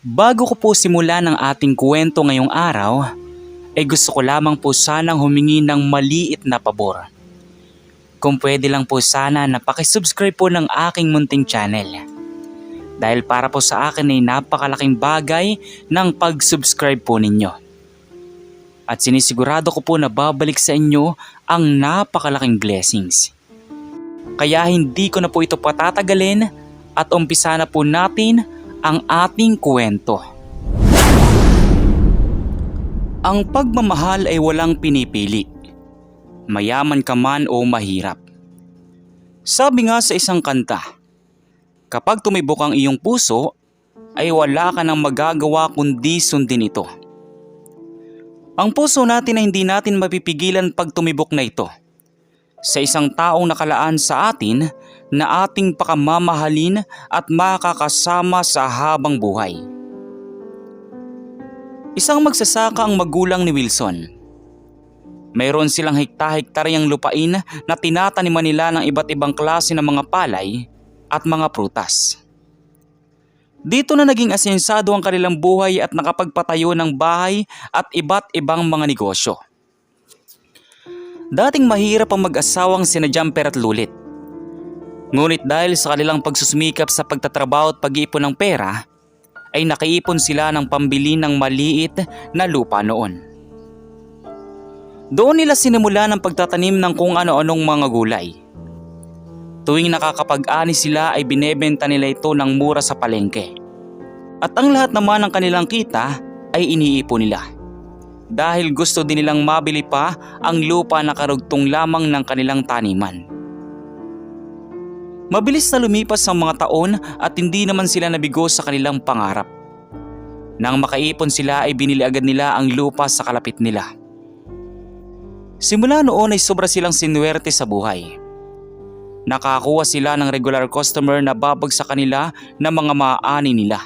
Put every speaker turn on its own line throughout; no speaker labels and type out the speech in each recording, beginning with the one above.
Bago ko po simulan ang ating kwento ngayong araw, gusto ko lamang po sanang humingi ng maliit na pabor. Kung pwede lang po sana na pakisubscribe po ng aking munting channel. Dahil para po sa akin ay napakalaking bagay ng pag-subscribe po ninyo. At sinisigurado ko po na babalik sa inyo ang napakalaking blessings. Kaya hindi ko na po ito patatagalin at umpisa na po natin ang ating kwento. Ang pagmamahal ay walang pinipili. Mayaman ka man o mahirap. Sabi nga sa isang kanta, kapag tumibok ang iyong puso, ay wala ka nang magagawa kundi sundin ito. Ang puso natin ay hindi natin mapipigilan pag tumibok na ito. Sa isang taong nakalaan sa atin na ating pakamamahalin at makakasama sa habang buhay. Isang magsasaka ang magulang ni Wilson. Mayroon silang hekta-hektaryang lupain na tinataniman nila ng iba't ibang klase ng mga palay at mga prutas. Dito na naging asensado ang kanilang buhay at nakapagpatayo ng bahay at iba't ibang mga negosyo. Dating mahirap ang mag-asawang sina Jumper at Lulit. Ngunit dahil sa kanilang pagsusumikap sa pagtatrabaho at pag-iipon ng pera, ay nakaipon sila ng pambili ng maliit na lupa noon. Doon nila sinimula ng pagtatanim ng kung ano-anong mga gulay. Tuwing nakakapag-ani sila ay binebenta nila ito ng mura sa palengke. At ang lahat naman ng kanilang kita ay iniipon nila. Dahil gusto din nilang mabili pa ang lupa na karugtong lamang ng kanilang taniman. Mabilis na lumipas ang mga taon at hindi naman sila nabigo sa kanilang pangarap. Nang makaipon sila ay binili agad nila ang lupa sa kalapit nila. Simula noon ay sobra silang sinuwerte sa buhay. Nakakuha sila ng regular customer na babag sa kanila ng mga maaani nila.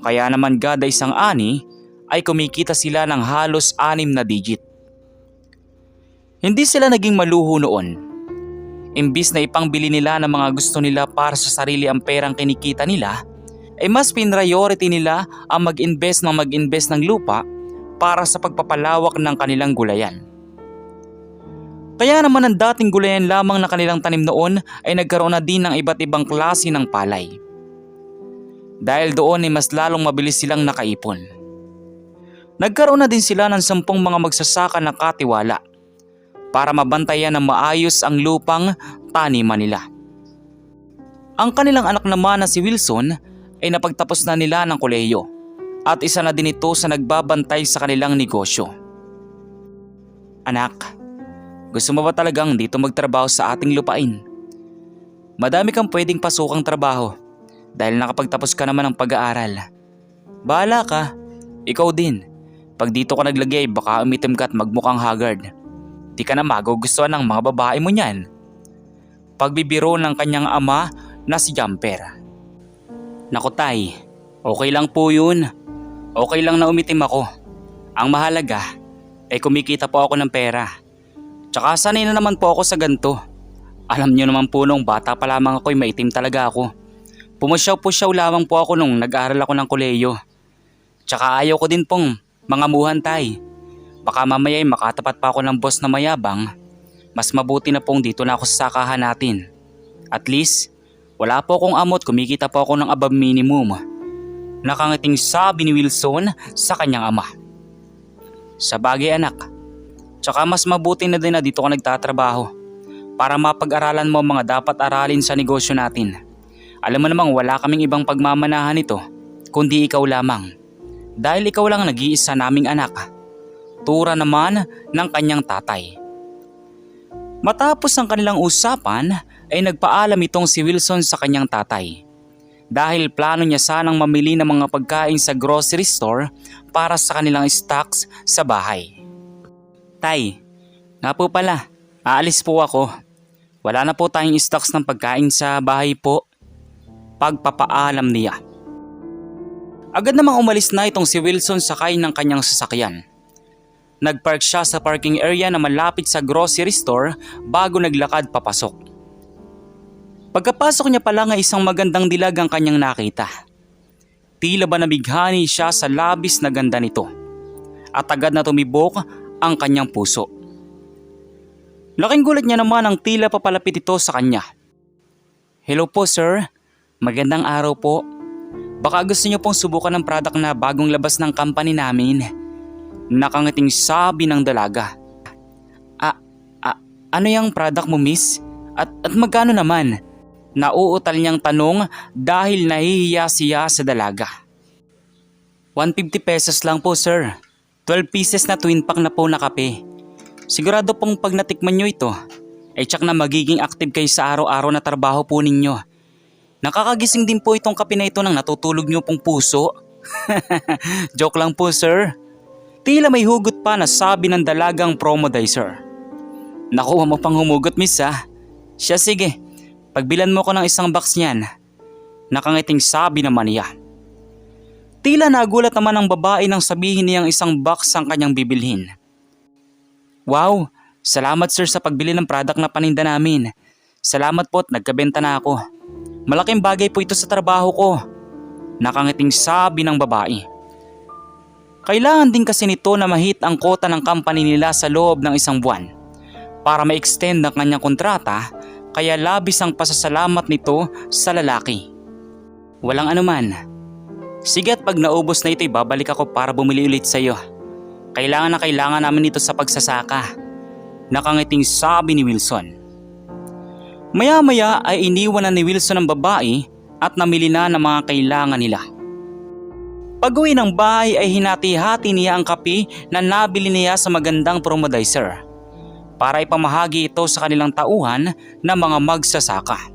Kaya naman kada isang ani ay kumikita sila ng halos 6 na digit. Hindi sila naging maluho noon. Imbis na ipangbili nila ng mga gusto nila para sa sarili ang perang kinikita nila, ay mas priority nila ang mag-invest ng lupa para sa pagpapalawak ng kanilang gulayan. Kaya naman ang dating gulayan lamang na kanilang tanim noon ay nagkaroon na din ng iba't ibang klase ng palay. Dahil doon ay mas lalong mabilis silang nakaipon. Nagkaroon na din sila ng 10 mga magsasaka na katiwala para mabantayan ng maayos ang lupang taniman nila. Ang kanilang anak naman na si Wilson ay napagtapos na nila ng kolehiyo at isa na din ito sa nagbabantay sa kanilang negosyo. Anak, gusto mo ba talagang dito magtrabaho sa ating lupain? Madami kang pwedeng pasukang trabaho dahil nakapagtapos ka naman ng pag-aaral. Bahala ka, ikaw din. Pag dito ka naglagay baka umitim ka at magmukhang haggard. Di ka na magugustuhan ng mga babae mo niyan. Pagbibiro ng kanyang ama na si Jumper. Naku tay, okay lang po yun. Okay lang na umitim ako. Ang mahalaga ay kumikita po ako ng pera. Tsaka sanay na naman po ako sa ganito. Alam niyo naman po nung bata pa lamang ako ay maitim talaga ako. Pumusyaw-pusyaw lamang po ako nung nag-aaral ako ng kolehiyo. Tsaka ayaw ko din pong mga muhan tay. Baka mamaya ay makatapat pa ako ng boss na mayabang. Mas mabuti na pong dito na ako sa sakahan natin. At least, wala po akong amot, kumikita po ako ng above minimum. Nakangiting sabi ni Wilson sa kanyang ama. Sa bagay anak, tsaka mas mabuti na din na dito ka nagtatrabaho para mapag-aralan mo mga dapat aralin sa negosyo natin. Alam mo namang wala kaming ibang pagmamanahan ito kundi ikaw lamang. Dahil ikaw lang nag-iisa naming anak. Tura naman ng kanyang tatay. Matapos ang kanilang usapan ay nagpaalam itong si Wilson sa kanyang tatay. Dahil plano niya sanang mamili ng mga pagkain sa grocery store para sa kanilang stocks sa bahay. Tay, nga po pala, aalis po ako. Wala na po tayong stocks ng pagkain sa bahay po. Pagpapaalam niya. Agad namang umalis na itong si Wilson sakay ng kanyang sasakyan. Nagpark siya sa parking area na malapit sa grocery store bago naglakad papasok. Pagkapasok niya pa lang ay isang magandang dilag ang kanyang nakita. tila ba nabighani siya sa labis na ganda nito at agad na tumibok ang kanyang puso. Laking gulat niya naman ang tila papalapit ito sa kanya. "Hello po sir, magandang araw po. Baka gusto niyo pong subukan ng product na bagong labas ng company namin." Nakangiting sabi ng dalaga. Ano yung product mo miss? At magkano naman?" Nauutal niyang tanong dahil nahihiya siya sa dalaga. 150 pesos lang po sir. 12 pieces na twin pack na po na kape. Sigurado pong pag natikman nyo ito, ay tsak na magiging active kayo sa araw-araw na trabaho po ninyo. Nakakagising din po itong kape na ito nang natutulog nyo pong puso. Joke lang po sir. Tila may hugot pa na sabi ng dalagang promodizer. "Nakuha mo pang humugot miss ha. Siya sige. Pagbilan mo ko ng isang box niyan." Nakangiting sabi naman niya. Tila nagulat naman ang babae nang sabihin niyang isang box ang kanyang bibilhin. "Wow, salamat sir sa pagbili ng product na paninda namin. Salamat po at nagkabenta na ako. Malaking bagay po ito sa trabaho ko." Nakangiting sabi ng babae. Kailangan din kasi nito na mahit ang kota ng company nila sa loob ng isang buwan para ma-extend ang kanyang kontrata. Kaya labis ang pasasalamat nito sa lalaki. "Walang anuman. Sige at pag naubos na ito babalik ako para bumili ulit sa iyo. Kailangan na kailangan namin ito sa pagsasaka." Nakangiting sabi ni Wilson. Maya-maya ay iniwan na ni Wilson ang babae at namili na ng mga kailangan nila. Pag-uwi ng bahay ay hinati-hati niya ang kape na nabili niya sa magandang promodizer para ipamahagi ito sa kanilang tauhan na mga magsasaka.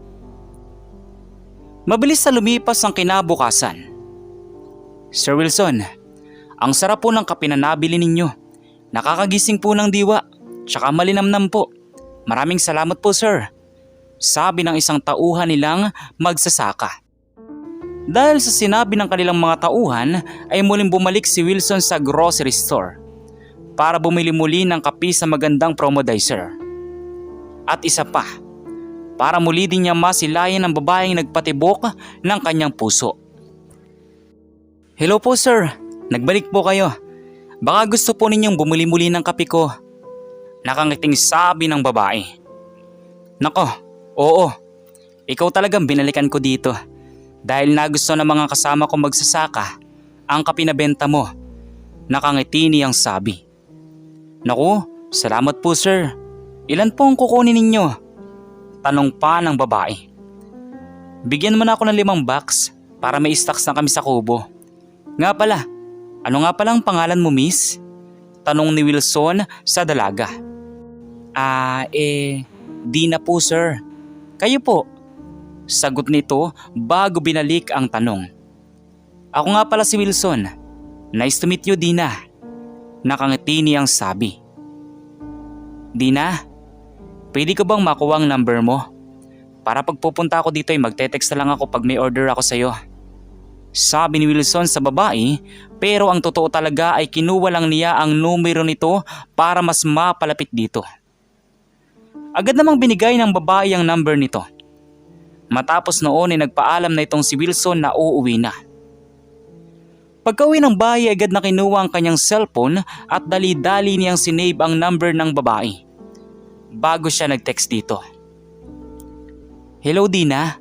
Mabilis na lumipas ang kinabukasan. "Sir Wilson, ang sarap po ng kape na nabili ninyo. Nakakagising po ng diwa, tsaka malinamnam po. Maraming salamat po sir," sabi ng isang tauhan nilang magsasaka. Dahil sa sinabi ng kanilang mga tauhan ay muling bumalik si Wilson sa grocery store para bumili muli ng kape sa magandang promodizer. At isa pa, para muli din niya masilayan ang babaeng nagpatibok ng kanyang puso. "Hello po sir, nagbalik po kayo. Baka gusto po ninyong bumili muli ng kape ko." Nakangiting sabi ng babae. "Nako, oo. Ikaw talagang binalikan ko dito. Dahil nagusto ng mga kasama ko magsasaka ang kape na benta mo." Nakangiti niyang sabi. "Naku, salamat po sir. Ilan po ang kukunin ninyo?" Tanong pa ng babae. "Bigyan mo na ako ng 5 box para may stocks na kami sa kubo. Nga pala, ano nga palang pangalan mo miss?" Tanong ni Wilson sa dalaga. Dina po sir. Kayo po?" Sagot nito bago binalik ang tanong. "Ako nga pala si Wilson. Nice to meet you Dina." Nakangiti niyang sabi. "Dina, pwede ko bang makuha ang number mo? Para pagpupunta ako dito ay magte-text na lang ako pag may order ako sa'yo." Sabi ni Wilson sa babae, pero ang totoo talaga ay kinuha lang niya ang numero nito para mas mapalapit dito. Agad namang binigay ng babae ang number nito. Matapos noon ay nagpaalam na itong si Wilson na uuwi na. Pagka-uwi ng bahay agad na kinuha ang kanyang cellphone at dali-dali niyang sinave ang number ng babae. Bago siya nag-text dito. "Hello Dina,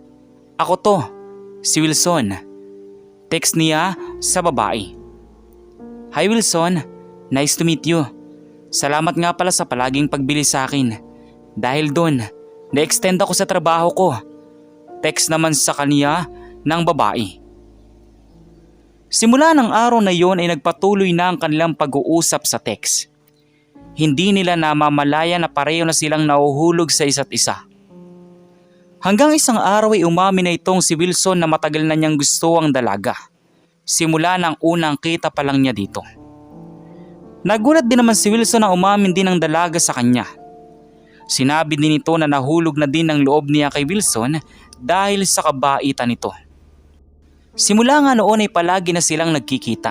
ako to, si Wilson." Text niya sa babae. "Hi Wilson, nice to meet you. Salamat nga pala sa palaging pagbili sa akin. Dahil doon, na-extend ako sa trabaho ko." Text naman sa kanya ng babae. Simula ng araw na yon ay nagpatuloy na ang kanilang pag-uusap sa text. Hindi nila namamalaya na pareho na silang nahuhulog sa isa't isa. Hanggang isang araw ay umamin na itong si Wilson na matagal na niyang gusto ang dalaga. Simula ng unang kita pa lang niya dito. Nagulat din naman si Wilson na umamin din ang dalaga sa kanya. Sinabi din ito na nahulog na din ang loob niya kay Wilson dahil sa kabaitan nito. Simula nga noon ay palagi na silang nagkikita.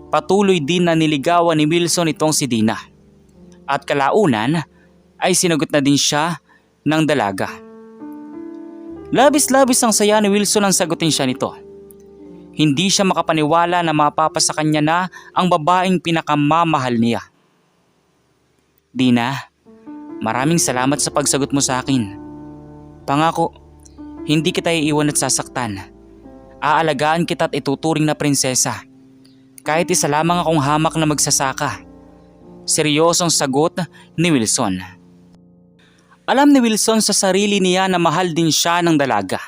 Patuloy din na niligawan ni Wilson itong si Dina. At kalaunan ay sinagot na din siya ng dalaga. Labis-labis ang saya ni Wilson ang sagutin siya nito. Hindi siya makapaniwala na mapapasa kanya na ang babaeng pinakamamahal niya. Dina, maraming salamat sa pagsagot mo sa akin. Pangako, hindi kita iiwan at sasaktan. Aalagaan kita at ituturing na prinsesa. Kahit isa lamang akong hamak na magsasaka. Seryosong sagot ni Wilson. Alam ni Wilson sa sarili niya na mahal din siya ng dalaga.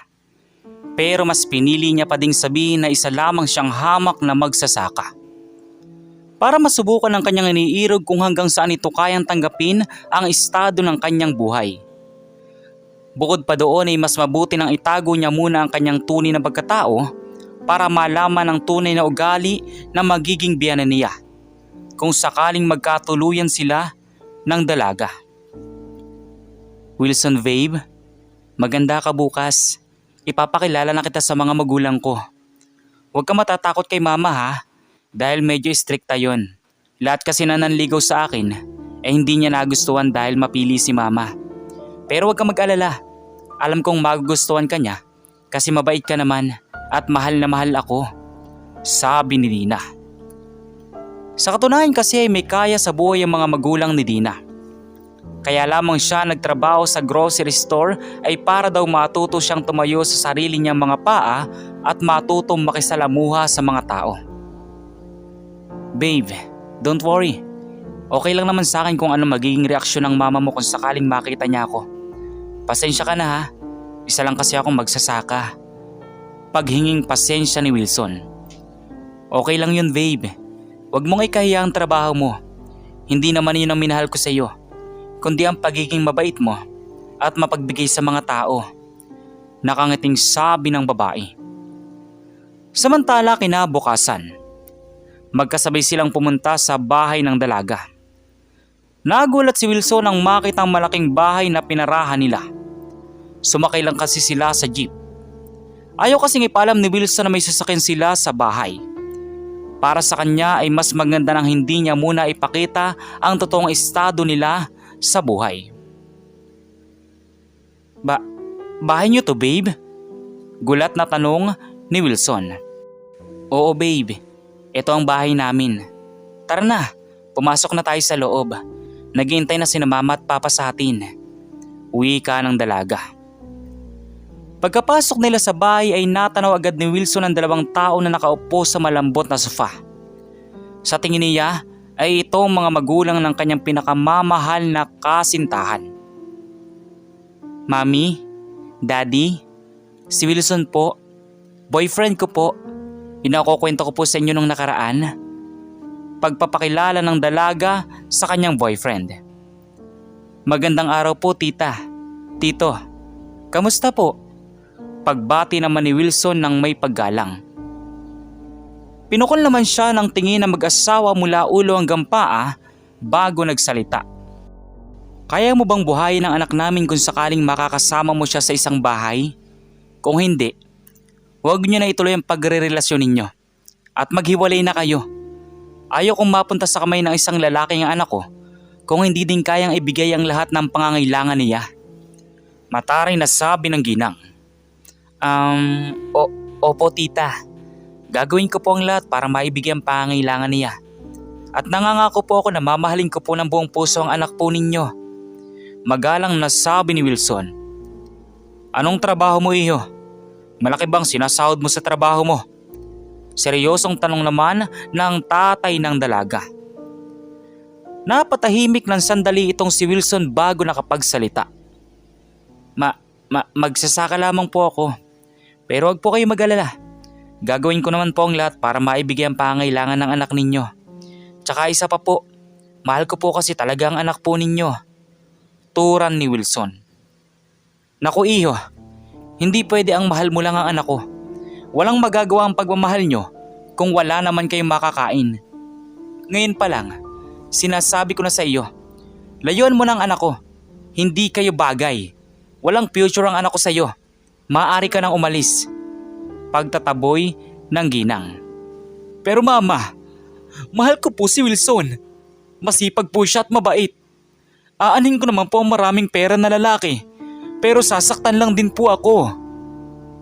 Pero mas pinili niya pa ding sabihin na isa lamang siyang hamak na magsasaka. Para masubukan ng kanyang iniirog kung hanggang saan ito kayang tanggapin ang estado ng kanyang buhay. Bukod pa doon ay mas mabuti nang itago niya muna ang kanyang tunay na pagkatao para malaman ang tunay na ugali na magiging biyanan niya kung sakaling magkatuluyan sila ng dalaga. Wilson babe, maganda ka bukas. Ipapakilala na kita sa mga magulang ko. Huwag ka matatakot kay mama ha, dahil medyo strikta yon. Lahat kasi na nanligaw sa akin hindi niya nagustuhan dahil mapili si mama. Pero huwag ka mag-alala, alam kong magugustuhan ka niya kasi mabait ka naman at mahal na mahal ako, sabi ni Dina. Sa katunayan kasi ay may kaya sa buhay ang mga magulang ni Dina. Kaya lamang siya nagtrabaho sa grocery store ay para daw matuto siyang tumayo sa sarili niyang mga paa at matutong makisalamuha sa mga tao. Babe, don't worry. Okay lang naman sa akin kung ano magiging reaksyon ng mama mo kung sakaling makita niya ako. Pasensya ka na ha, isa lang kasi akong magsasaka. Paghinging pasensya ni Wilson. Okay lang yun babe, huwag mong ikahiya ang trabaho mo. Hindi naman yun ang minahal ko sa iyo, kundi ang pagiging mabait mo at mapagbigay sa mga tao. Nakangiting sabi ng babae. Samantala kinabukasan, magkasabay silang pumunta sa bahay ng dalaga. Nagulat si Wilson nang makita ang malaking bahay na pinarahan nila. Sumakay lang kasi sila sa jeep. Ayaw kasing ipalam ni Wilson na may sasakyan sila sa bahay. Para sa kanya ay mas maganda nang hindi niya muna ipakita ang totoong estado nila sa buhay. Bahay niyo to babe? Gulat na tanong ni Wilson. Oo babe, ito ang bahay namin. Tara na, pumasok na tayo sa loob. Naghihintay na sina mama at papa sa atin. Uwi ka ng dalaga. Pagkapasok nila sa bahay ay natanaw agad ni Wilson ang dalawang tao na nakaupo sa malambot na sofa. Sa tingin niya ay ito ang mga magulang ng kanyang pinakamamahal na kasintahan. Mami, Daddy, si Wilson po, boyfriend ko po. Inakukwento ko po sa inyo nung nakaraan. Pagpapakilala ng dalaga sa kanyang boyfriend. Magandang araw po tita, tito, kamusta po? Pagbati naman ni Wilson ng may paggalang. Pinukol naman siya ng tingin ng mag-asawa mula ulo hanggang paa bago nagsalita. Kaya mo bang buhayin ang anak namin kung sakaling makakasama mo siya sa isang bahay? Kung hindi, huwag niyo na ituloy ang pagre-relasyon ninyo at maghiwalay na kayo. Ayaw kong mapunta sa kamay ng isang lalaki ang anak ko kung hindi din kayang ibigay ang lahat ng pangangailangan niya. Mataray na sabi ng ginang. Opo tita. Gagawin ko po ang lahat para maibigay ang pangangailangan niya. At nangangako po ako na mamahalin ko po ng buong puso ang anak po ninyo. Magalang na sabi ni Wilson. Anong trabaho mo iyo? Malaki bang sinasahod mo sa trabaho mo? Seryosong tanong naman ng tatay ng dalaga. Napatahimik ng sandali itong si Wilson bago nakapagsalita. Magsasaka lamang po ako. Pero huwag po kayo mag-alala. Gagawin ko naman po ang lahat para maibigay ang pangangailangan ng anak ninyo. Tsaka isa pa po, mahal ko po kasi talaga ang anak po ninyo. Turan ni Wilson. Naku iho, hindi pwede ang mahal mo lang ang anak ko. Walang magagawa ang pagmamahal nyo kung wala naman kayong makakain. Ngayon pa lang, sinasabi ko na sa iyo, layuan mo ng anak ko. Hindi kayo bagay. Walang future ang anak ko sa iyo. Maaari ka nang umalis. Pagtataboy ng ginang. Pero mama, mahal ko po si Wilson. Masipag po siya at mabait. Aanhin ko naman po ang maraming pera na lalaki. Pero sasaktan lang din po ako.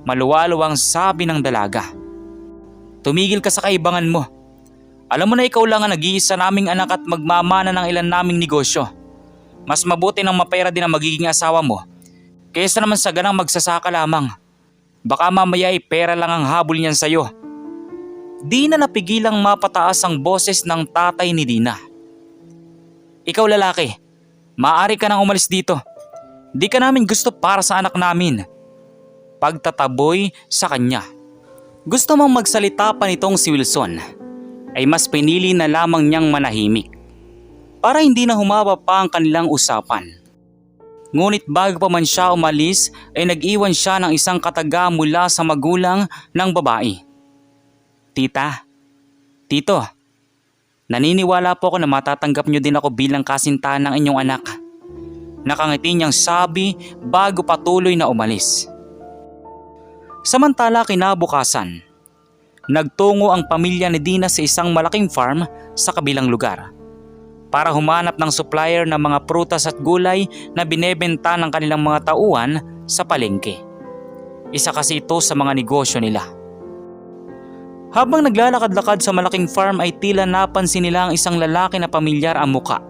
Maluwaluwang sabi ng dalaga. Tumigil ka sa kaibangan mo. Alam mo na ikaw lang ang nag-iisa naming anak at magmamana ng ilan naming negosyo. Mas mabuti nang mapera din ang magiging asawa mo kaysa naman sa ganang magsasaka lamang. Baka mamaya ay pera lang ang habol niyan sa'yo. Di na napigilang mapataas ang boses ng tatay ni Dina. Ikaw lalaki, maaari ka nang umalis dito. Di ka namin gusto para sa anak namin. Pagtataboy sa kanya. Gusto mang magsalita pa nitong si Wilson ay mas pinili na lamang niyang manahimik para hindi na humaba pa ang kanilang usapan. Ngunit bago pa man siya umalis ay nag-iwan siya ng isang kataga mula sa magulang ng babae. Tita, Tito, naniniwala po ako na matatanggap niyo din ako bilang kasintahan ng inyong anak. Nakangiti niyang sabi bago patuloy na umalis. Samantala kinabukasan, nagtungo ang pamilya ni Dina sa isang malaking farm sa kabilang lugar para humanap ng supplier ng mga prutas at gulay na binebenta ng kanilang mga tauhan sa palengke. Isa kasi ito sa mga negosyo nila. Habang naglalakad-lakad sa malaking farm ay tila napansin nila ang isang lalaki na pamilyar ang muka.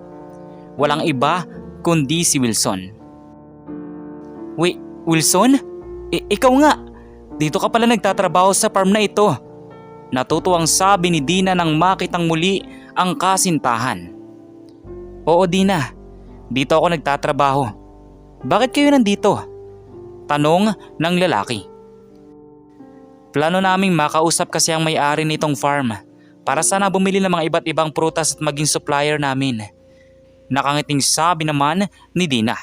Walang iba kundi si Wilson. Wilson? Ikaw nga! Dito ka pala nagtatrabaho sa farm na ito. Natutuwang sabi ni Dina nang makitang muli ang kasintahan. Oo Dina, dito ako nagtatrabaho. Bakit kayo nandito? Tanong ng lalaki. Plano naming makausap kasi ang may-ari nitong farm para sana bumili ng mga iba't ibang prutas at maging supplier namin. Nakangiting sabi naman ni Dina.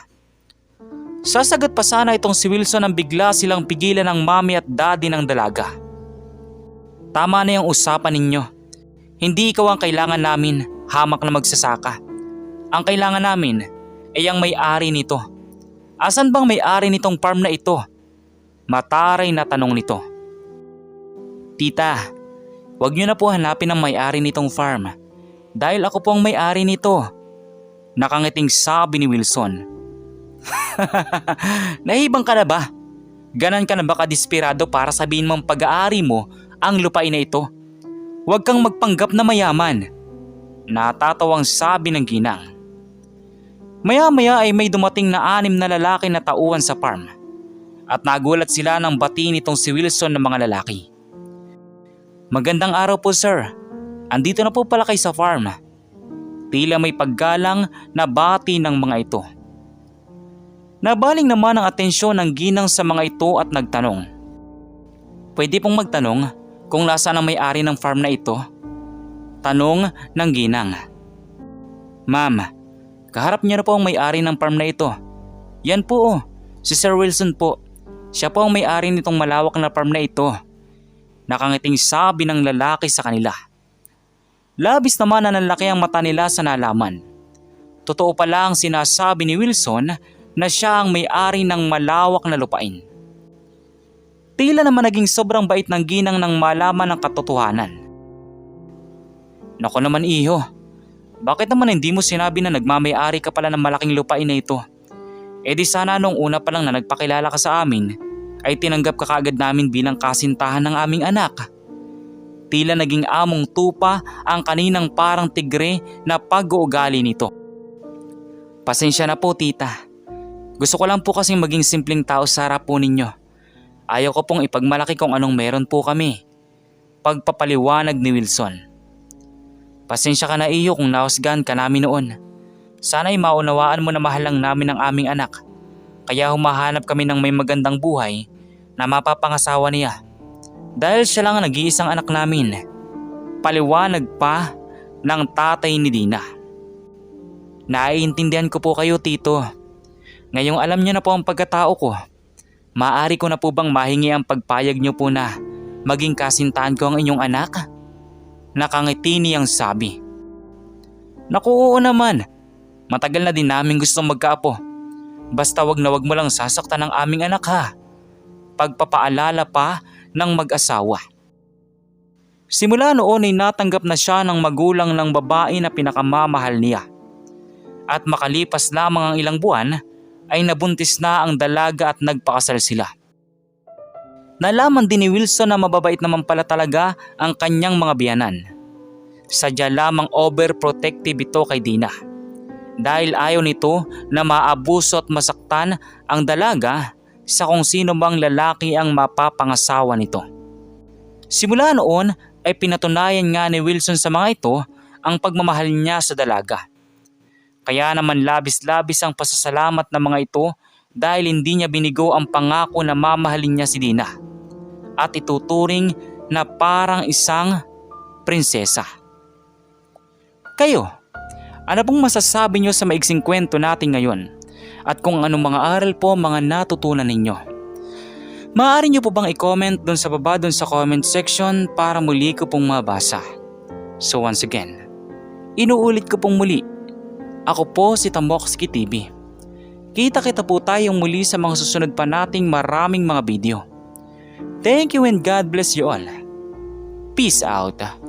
Sasagot pa sana itong si Wilson nang bigla silang pigilan ng mami at daddy ng dalaga. Tama na yung usapan ninyo. Hindi ikaw ang kailangan namin, hamak na magsasaka. Ang kailangan namin ay ang may-ari nito. Asan bang may-ari nitong farm na ito? Mataray na tanong nito. Tita, wag niyo na po hanapin ang may-ari nitong farm dahil ako po ang may-ari nito. Nakangiting sabi ni Wilson. Nahibang ka na ba? Ganon ka na ba kadesperado para sabihin mong pag-aari mo ang lupain na ito? Huwag kang magpanggap na mayaman. Natatawang sabi ng ginang. Maya-maya ay may dumating na 6 na lalaki na tauhan sa farm at nagulat sila ng bati nitong si Wilson ng mga lalaki. Magandang araw po sir. Andito na po pala kayo sa farm. Tila may paggalang na bati ng mga ito. Nabaling naman ang atensyon ng ginang sa mga ito at nagtanong. Pwede pong magtanong kung nasaan ang may-ari ng farm na ito? Tanong ng ginang. Ma'am, kaharap niyo na po ang may-ari ng farm na ito. Yan po si Sir Wilson po. Siya po ang may-ari nitong malawak na farm na ito. Nakangiting sabi ng lalaki sa kanila. Labis naman na nanlaki ang mata nila sa nalaman. Totoo pala ang sinasabi ni Wilson na siya ang may-ari ng malawak na lupain. Tila naman naging sobrang bait ng ginang nang malaman ang katotohanan. Naku naman iho, bakit naman hindi mo sinabi na nagmamay-ari ka pala ng malaking lupain na ito? E di sana nung una pa lang na nagpakilala ka sa amin ay tinanggap ka kaagad namin bilang kasintahan ng aming anak. Tila naging among tupa ang kaninang parang tigre na pag-uugali nito. Pasensya na po tita. Gusto ko lang po kasing maging simpleng tao sa harap po ninyo. Ayaw ko pong ipagmalaki kung anong meron po kami. Pagpapaliwanag ni Wilson. Pasensya ka na iyo kung nahusgahan ka namin noon. Sana'y maunawaan mo na mahal lang namin ang aming anak. Kaya humahanap kami ng may magandang buhay na mapapangasawa niya. Dahil siya lang ang nag-iisang anak namin. Paliwanag pa ng tatay ni Dina. Naiintindihan ko po kayo tito. Ngayong alam niyo na po ang pagkatao ko, maaari ko na po bang mahingi ang pagpayag niyo po na maging kasintahan ko ang inyong anak? Nakangiti niyang sabi. Naku oo naman, matagal na din namin gustong magkaapo. Basta wag na wag mo lang sasaktan ang aming anak ha. Pagpapaalala pa ng mag-asawa. Simula noon ay natanggap na siya ng magulang ng babae na pinakamamahal niya. At makalipas lamang ang ilang buwan, ay nabuntis na ang dalaga at nagpakasal sila. Nalaman din ni Wilson na mababait naman pala talaga ang kanyang mga biyanan. Sadya lamang overprotective ito kay Dina. Dahil ayaw nito na maabuso at masaktan ang dalaga sa kung sino bang lalaki ang mapapangasawa nito. Simula noon ay pinatunayan nga ni Wilson sa mga ito ang pagmamahal niya sa dalaga. Kaya naman labis-labis ang pasasalamat ng mga ito dahil hindi niya binigo ang pangako na mamahalin niya si Dina at ituturing na parang isang prinsesa. Kayo, ano pong masasabi niyo sa maiksing kwento natin ngayon at kung anong mga aral po mga natutunan ninyo? Maaari niyo po bang i-comment doon sa baba doon sa comment section para muli ko pong mabasa. So once again, inuulit ko pong muli, ako po si Tamoxki TV. Kita-kita po tayong muli sa mga susunod pa nating maraming mga video. Thank you and God bless you all. Peace out.